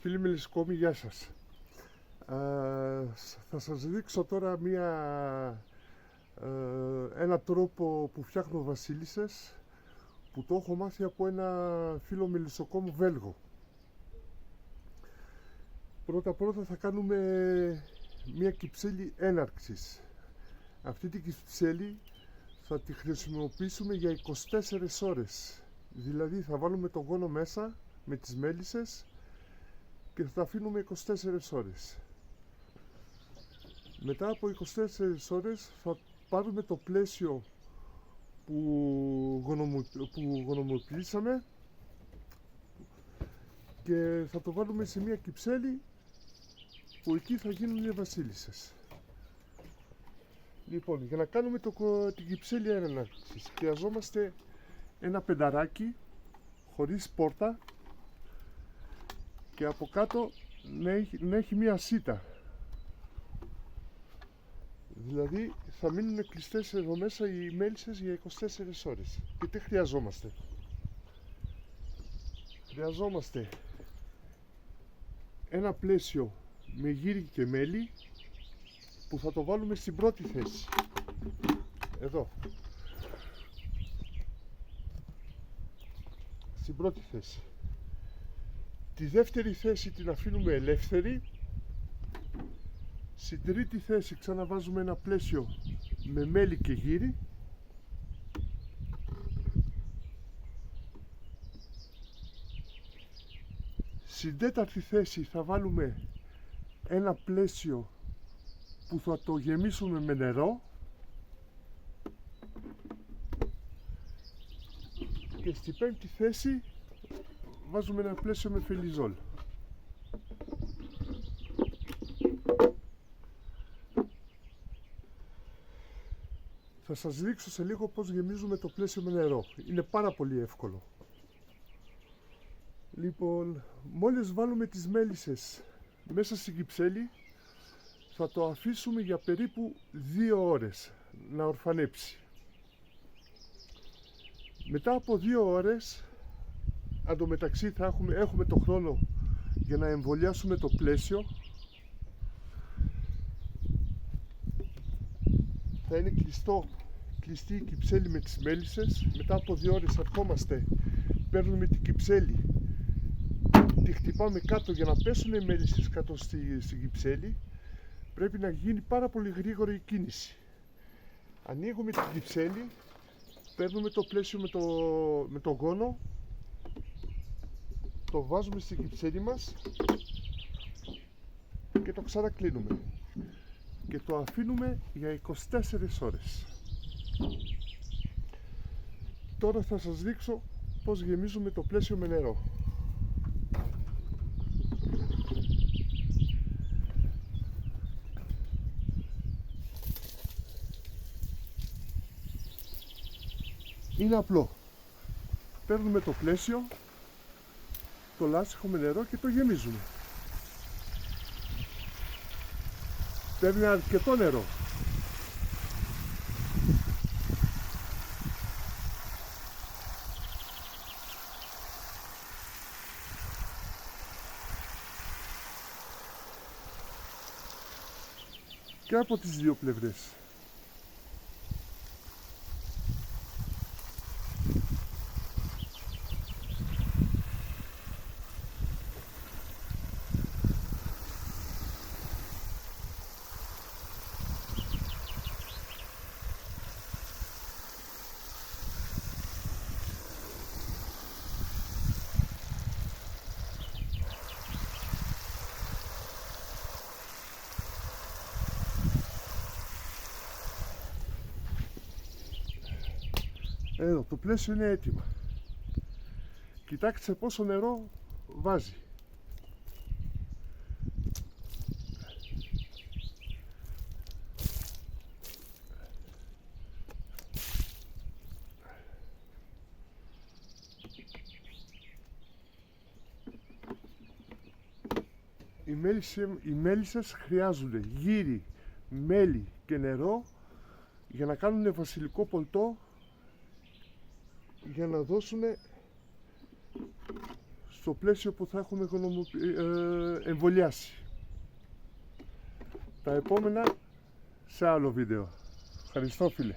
Φίλοι μελισσοκόμοι, γεια σας. Θα σας δείξω τώρα ένα τρόπο που φτιάχνω βασίλισσες, που το έχω μάθει από ένα φίλο μελισσοκόμο Βέλγο. Πρώτα θα κάνουμε μια κυψέλη έναρξης. Αυτή την κυψέλη θα τη χρησιμοποιήσουμε για 24 ώρες. Δηλαδή θα βάλουμε τον γόνο μέσα με τις μέλισσες και θα τα αφήνουμε 24 ώρες. Μετά από 24 ώρες θα πάρουμε το πλαίσιο που γονομοποιήσαμε και θα το βάλουμε σε μια κυψέλη που εκεί θα γίνουν οι βασίλισσες. Λοιπόν, για να κάνουμε την κυψέλη έναρξης χρειαζόμαστε ένα πενταράκι χωρίς πόρτα και από κάτω να έχει μια σίτα. Δηλαδή θα μείνουν κλειστές εδώ μέσα οι μέλισσες για 24 ώρες. Και τι χρειαζόμαστε? Χρειαζόμαστε ένα πλαίσιο με γύρι και μέλι που θα το βάλουμε στην πρώτη θέση. Εδώ. Στην πρώτη θέση. Τη δεύτερη θέση την αφήνουμε ελεύθερη. Στην τρίτη θέση ξαναβάζουμε ένα πλαίσιο με μέλι και γύρι. Στην τέταρτη θέση θα βάλουμε ένα πλαίσιο που θα το γεμίσουμε με νερό. Και στην πέμπτη θέση βάζουμε ένα πλαίσιο με φελιζόλ. Θα σας δείξω σε λίγο πώς γεμίζουμε το πλαίσιο με νερό. Είναι πάρα πολύ εύκολο. Λοιπόν, μόλις βάλουμε τις μέλισσες μέσα στην κυψέλη, θα το αφήσουμε για περίπου 2 ώρες να ορφανέψει. Μετά από 2 ώρες, αντομεταξύ έχουμε το χρόνο για να εμβολιάσουμε το πλαίσιο. Θα είναι κλειστή η κυψέλη με τις μέλισσες. Μετά από 2 ώρες ερχόμαστε, παίρνουμε την κυψέλη, τη χτυπάμε κάτω για να πέσουν οι μέλισσες κάτω στην κυψέλη. Πρέπει να γίνει πάρα πολύ γρήγορα η κίνηση. Ανοίγουμε την κυψέλη, παίρνουμε το πλαίσιο με το γόνο, το βάζουμε στην κυψέλη μας και το ξανακλείνουμε. Και το αφήνουμε για 24 ώρες. Τώρα θα σας δείξω πώς γεμίζουμε το πλαίσιο με νερό. Είναι απλό. Παίρνουμε το πλαίσιο, το λάστιχο με νερό και το γεμίζουμε. Παίρνει αρκετό νερό. Και από τις δύο πλευρές. Εδώ, το πλαίσιο είναι έτοιμο. Κοιτάξτε πόσο νερό βάζει. Οι μέλισσες χρειάζονται γύρι, μέλι και νερό για να κάνουν βασιλικό πολτό, για να δώσουν στο πλαίσιο που θα έχουμε εμβολιάσει. Τα επόμενα σε άλλο βίντεο. Ευχαριστώ φίλε.